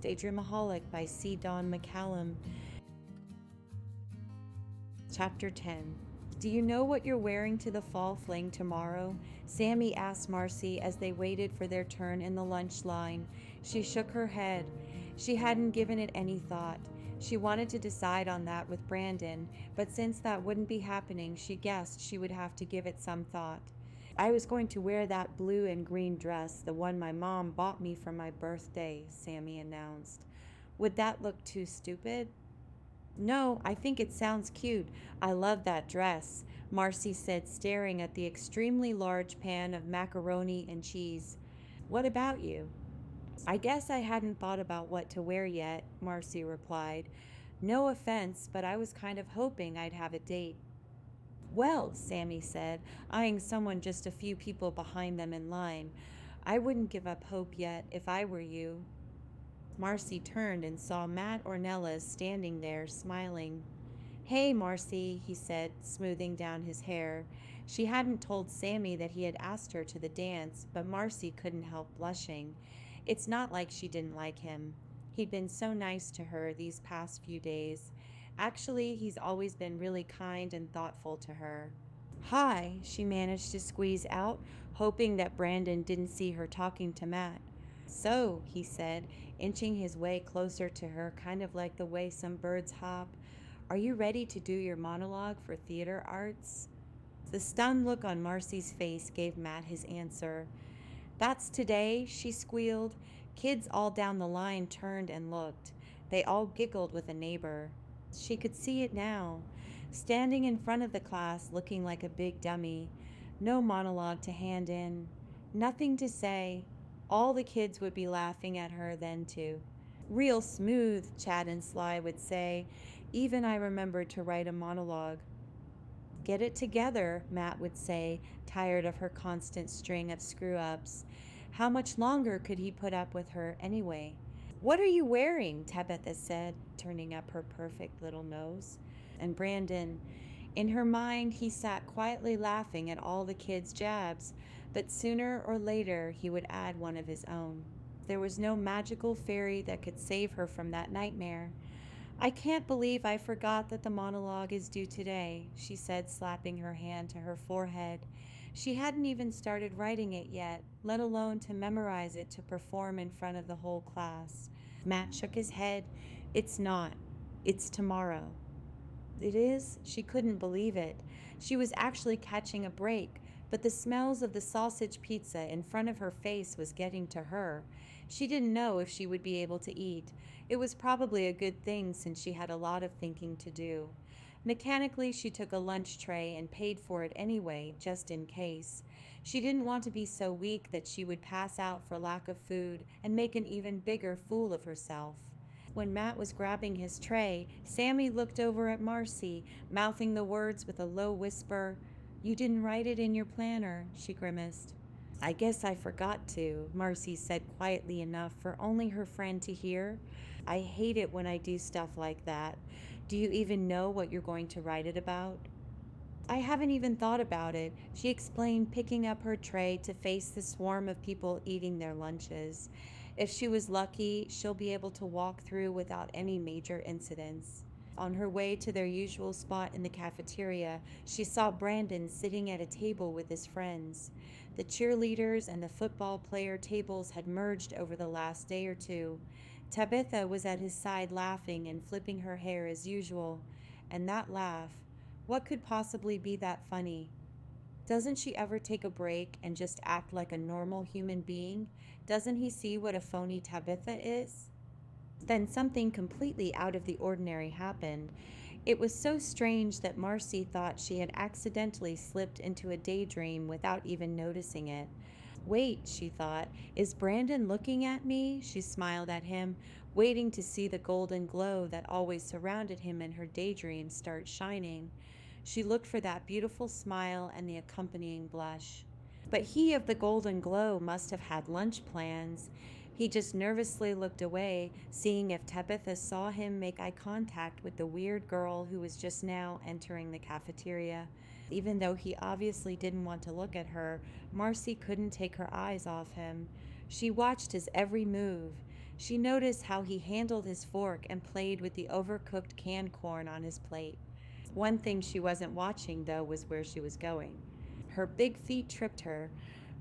Daydreamaholic by C. Don McCallum. Chapter 10. Do you know what you're wearing to the fall fling tomorrow? Sammy asked Marcie as they waited for their turn in the lunch line. She shook her head. She hadn't given it any thought. She wanted to decide on that with Brandon, but since that wouldn't be happening, she guessed she would have to give it some thought. I was going to wear that blue and green dress, the one my mom bought me for my birthday, Sammy announced. Would that look too stupid? No, I think it sounds cute. I love that dress, Marcie said, staring at the extremely large pan of macaroni and cheese. What about you? I guess I hadn't thought about what to wear yet, Marcie replied. No offense, but I was kind of hoping I'd have a date. Well, Sammy said, eyeing someone just a few people behind them in line, I wouldn't give up hope yet if I were you. Marcie turned and saw Matt Ornelas standing there, smiling. Hey, Marcie, he said, smoothing down his hair. She hadn't told Sammy that he had asked her to the dance, but Marcie couldn't help blushing. It's not like she didn't like him. He'd been so nice to her these past few days. Actually, he's always been really kind and thoughtful to her. Hi, she managed to squeeze out, hoping that Brandon didn't see her talking to Matt. So, he said, inching his way closer to her, kind of like the way some birds hop, are you ready to do your monologue for theater arts? The stunned look on Marcie's face gave Matt his answer. That's today, she squealed. Kids all down the line turned and looked. They all giggled with a neighbor. She could see it now, standing in front of the class looking like a big dummy. No monologue to hand in. Nothing to say. All the kids would be laughing at her then too. Real smooth, Chad and Sly would say. Even I remembered to write a monologue. Get it together, Matt would say, tired of her constant string of screw-ups. How much longer could he put up with her anyway? What are you wearing? Tabitha said, turning up her perfect little nose. And Brandon, in her mind, he sat quietly laughing at all the kids' jabs, but sooner or later he would add one of his own. There was no magical fairy that could save her from that nightmare. I can't believe I forgot that the monologue is due today, she said, slapping her hand to her forehead. She hadn't even started writing it yet, let alone to memorize it to perform in front of the whole class. Matt shook his head. It's not. It's tomorrow. It is? She couldn't believe it. She was actually catching a break, but the smells of the sausage pizza in front of her face was getting to her. She didn't know if she would be able to eat. It was probably a good thing since she had a lot of thinking to do. Mechanically, she took a lunch tray and paid for it anyway, just in case. She didn't want to be so weak that she would pass out for lack of food and make an even bigger fool of herself. When Matt was grabbing his tray, Sammy looked over at Marcie, mouthing the words with a low whisper. You didn't write it in your planner, she grimaced. I guess I forgot to, Marcie said quietly enough for only her friend to hear. I hate it when I do stuff like that. Do you even know what you're going to write it about? I haven't even thought about it, she explained, picking up her tray to face the swarm of people eating their lunches. If she was lucky, she'll be able to walk through without any major incidents. On her way to their usual spot in the cafeteria, she saw Brandon sitting at a table with his friends. The cheerleaders and the football player tables had merged over the last day or two. Tabitha was at his side laughing and flipping her hair as usual. And that laugh, what could possibly be that funny? Doesn't she ever take a break and just act like a normal human being? Doesn't he see what a phony Tabitha is? Then something completely out of the ordinary happened. It was so strange that Marcie thought she had accidentally slipped into a daydream without even noticing it. Wait, she thought, is Brandon looking at me? She smiled at him, waiting to see the golden glow that always surrounded him in her daydreams start shining. She looked for that beautiful smile and the accompanying blush. But he of the golden glow must have had lunch plans. He just nervously looked away, seeing if Tabitha saw him make eye contact with the weird girl who was just now entering the cafeteria. Even though he obviously didn't want to look at her, Marcie couldn't take her eyes off him. She watched his every move. She noticed how he handled his fork and played with the overcooked canned corn on his plate. One thing she wasn't watching, though, was where she was going. Her big feet tripped her.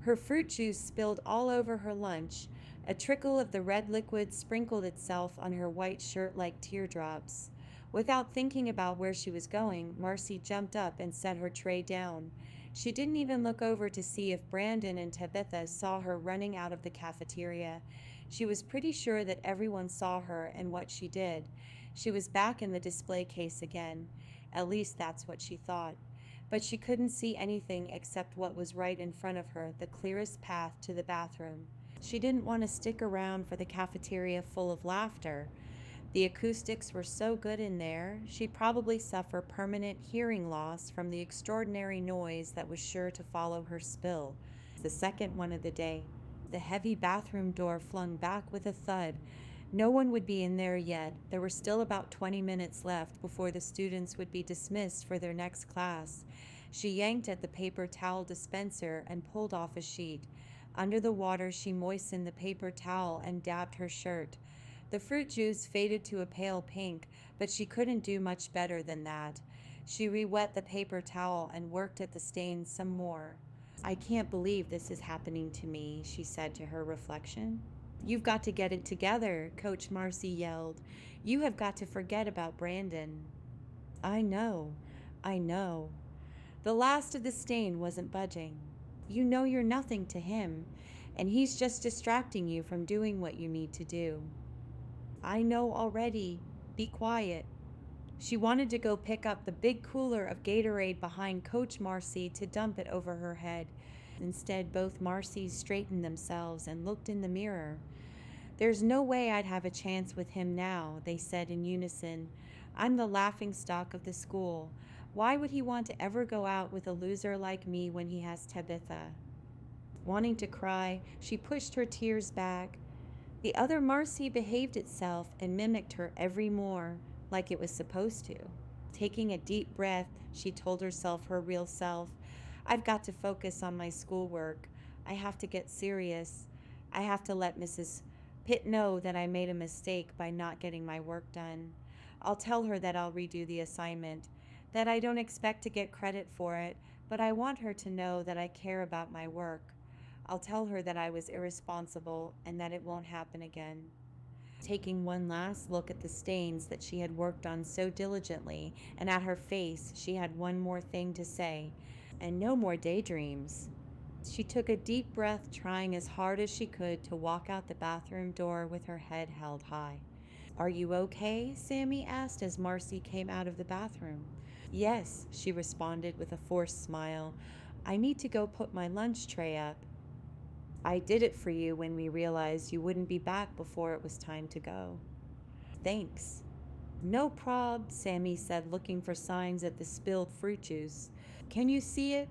Her fruit juice spilled all over her lunch. A trickle of the red liquid sprinkled itself on her white shirt like teardrops. Without thinking about where she was going, Marcie jumped up and set her tray down. She didn't even look over to see if Brandon and Tabitha saw her running out of the cafeteria. She was pretty sure that everyone saw her and what she did. She was back in the display case again. At least that's what she thought. But she couldn't see anything except what was right in front of her, the clearest path to the bathroom. She didn't want to stick around for the cafeteria full of laughter. The acoustics were so good in there, she'd probably suffer permanent hearing loss from the extraordinary noise that was sure to follow her spill. The second one of the day. The heavy bathroom door flung back with a thud. No one would be in there yet. There were still about 20 minutes left before the students would be dismissed for their next class. She yanked at the paper towel dispenser and pulled off a sheet. Under the water, she moistened the paper towel and dabbed her shirt. The fruit juice faded to a pale pink, but she couldn't do much better than that. She re-wet the paper towel and worked at the stains some more. "I can't believe this is happening to me," she said to her reflection. "You've got to get it together," Coach Marcie yelled. "You have got to forget about Brandon." I know. The last of the stain wasn't budging. "You know you're nothing to him, and he's just distracting you from doing what you need to do." "I know already. Be quiet." She wanted to go pick up the big cooler of Gatorade behind Coach Marcie to dump it over her head. Instead, both Marcies straightened themselves and looked in the mirror. "There's no way I'd have a chance with him now," they said in unison. "I'm the laughingstock of the school. Why would he want to ever go out with a loser like me when he has Tabitha?" Wanting to cry, she pushed her tears back. The other Marcie behaved itself and mimicked her every more, like it was supposed to. Taking a deep breath, she told herself her real self. "I've got to focus on my schoolwork. I have to get serious. I have to let Mrs. Pitt know that I made a mistake by not getting my work done. I'll tell her that I'll redo the assignment, that I don't expect to get credit for it, but I want her to know that I care about my work. I'll tell her that I was irresponsible and that it won't happen again." Taking one last look at the stains that she had worked on so diligently and at her face, she had one more thing to say, and no more daydreams. She took a deep breath, trying as hard as she could to walk out the bathroom door with her head held high. "Are you okay?" Sammy asked as Marcie came out of the bathroom. "Yes," she responded with a forced smile. "I need to go put my lunch tray up. I did it for you when we realized you wouldn't be back before it was time to go." "Thanks." "No prob," Sammy said, looking for signs at the spilled fruit juice. "Can you see it?"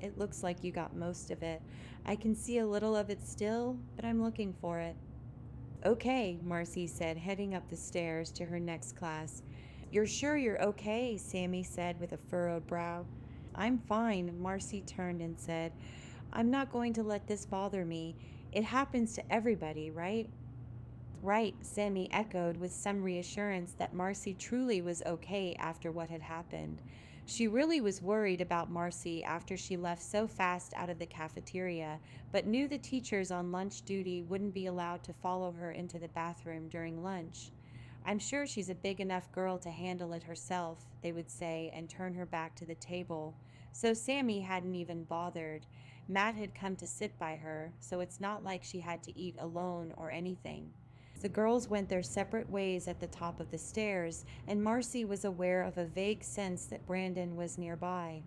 "It looks like you got most of it. I can see a little of it still, but I'm looking for it." "Okay," Marcie said, heading up the stairs to her next class. "You're sure you're okay?" Sammy said with a furrowed brow. "I'm fine," Marcie turned and said. "I'm not going to let this bother me. It happens to everybody, right?" "Right," Sammy echoed with some reassurance that Marcie truly was okay after what had happened. She really was worried about Marcie after she left so fast out of the cafeteria, but knew the teachers on lunch duty wouldn't be allowed to follow her into the bathroom during lunch. "I'm sure she's a big enough girl to handle it herself," they would say, and turn her back to the table. So Sammy hadn't even bothered. Matt had come to sit by her, so it's not like she had to eat alone or anything. The girls went their separate ways at the top of the stairs, and Marcie was aware of a vague sense that Brandon was nearby.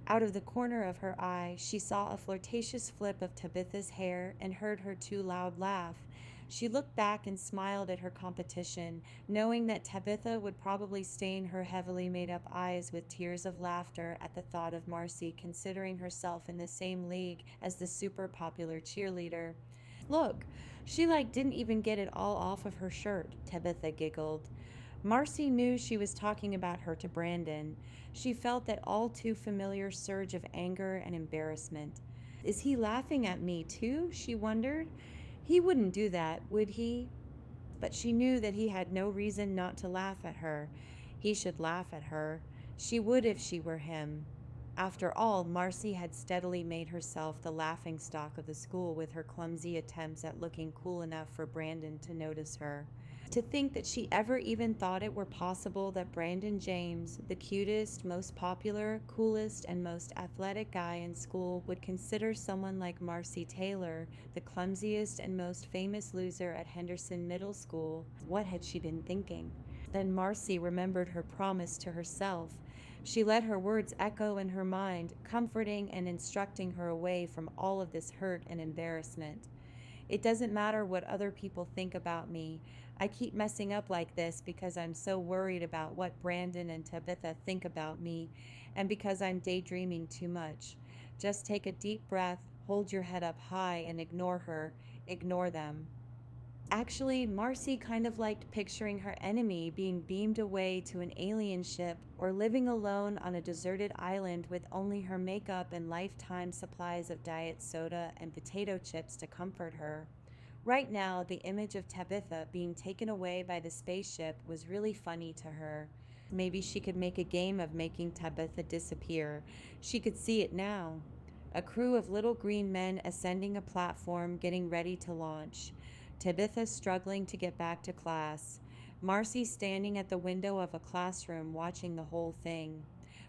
Out of the corner of her eye, she saw a flirtatious flip of Tabitha's hair and heard her too loud laugh. She looked back and smiled at her competition, knowing that Tabitha would probably stain her heavily made-up eyes with tears of laughter at the thought of Marcie considering herself in the same league as the super popular cheerleader. "Look, she didn't even get it all off of her shirt," Tabitha giggled. Marcie knew she was talking about her to Brandon. She felt that all too familiar surge of anger and embarrassment. "Is he laughing at me too?" she wondered. "He wouldn't do that, would he?" But she knew that he had no reason not to laugh at her. He should laugh at her. She would if she were him. After all, Marcie had steadily made herself the laughingstock of the school with her clumsy attempts at looking cool enough for Brandon to notice her. To think that she ever even thought it were possible that Brandon James, the cutest, most popular, coolest, and most athletic guy in school, would consider someone like Marcie Taylor, the clumsiest and most famous loser at Henderson Middle School. What had she been thinking? Then Marcie remembered her promise to herself. She let her words echo in her mind, comforting and instructing her away from all of this hurt and embarrassment. It doesn't matter what other people think about me. I keep messing up like this because I'm so worried about what Brandon and Tabitha think about me, and because I'm daydreaming too much. Just take a deep breath, hold your head up high, and ignore her. Ignore them. Actually, Marcie kind of liked picturing her enemy being beamed away to an alien ship or living alone on a deserted island with only her makeup and lifetime supplies of diet soda and potato chips to comfort her. Right now, the image of Tabitha being taken away by the spaceship was really funny to her. Maybe she could make a game of making Tabitha disappear. She could see it now. A crew of little green men ascending a platform, getting ready to launch. Tabitha struggling to get back to class. Marcie standing at the window of a classroom watching the whole thing.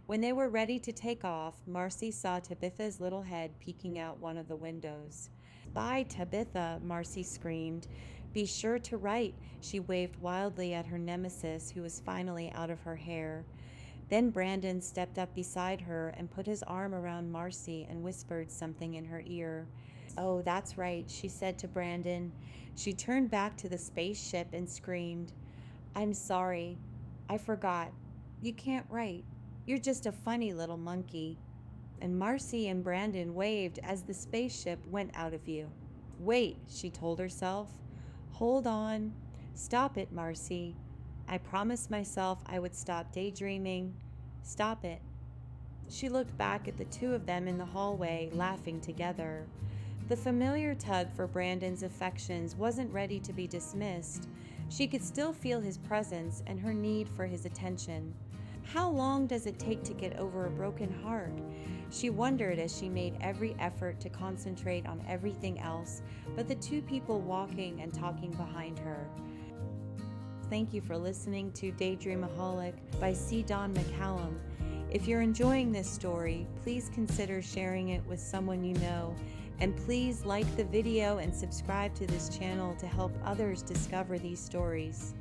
When they were ready to take off, Marcie saw Tabitha's little head peeking out one of the windows. "Bye, Tabitha," Marcie screamed. "Be sure to write," she waved wildly at her nemesis, who was finally out of her hair. Then Brandon stepped up beside her and put his arm around Marcie and whispered something in her ear. "Oh, that's right," she said to Brandon. She turned back to the spaceship and screamed, "I'm sorry. I forgot. You can't write. You're just a funny little monkey." And Marcie and Brandon waved as the spaceship went out of view. "Wait," she told herself. "Hold on. Stop it, Marcie. I promised myself I would stop daydreaming. Stop it." She looked back at the two of them in the hallway, laughing together. The familiar tug for Brandon's affections wasn't ready to be dismissed. She could still feel his presence and her need for his attention. How long does it take to get over a broken heart? She wondered as she made every effort to concentrate on everything else but the two people walking and talking behind her. Thank you for listening to Daydreamaholic by C. Don McCallum. If you're enjoying this story, please consider sharing it with someone you know, and please like the video and subscribe to this channel to help others discover these stories.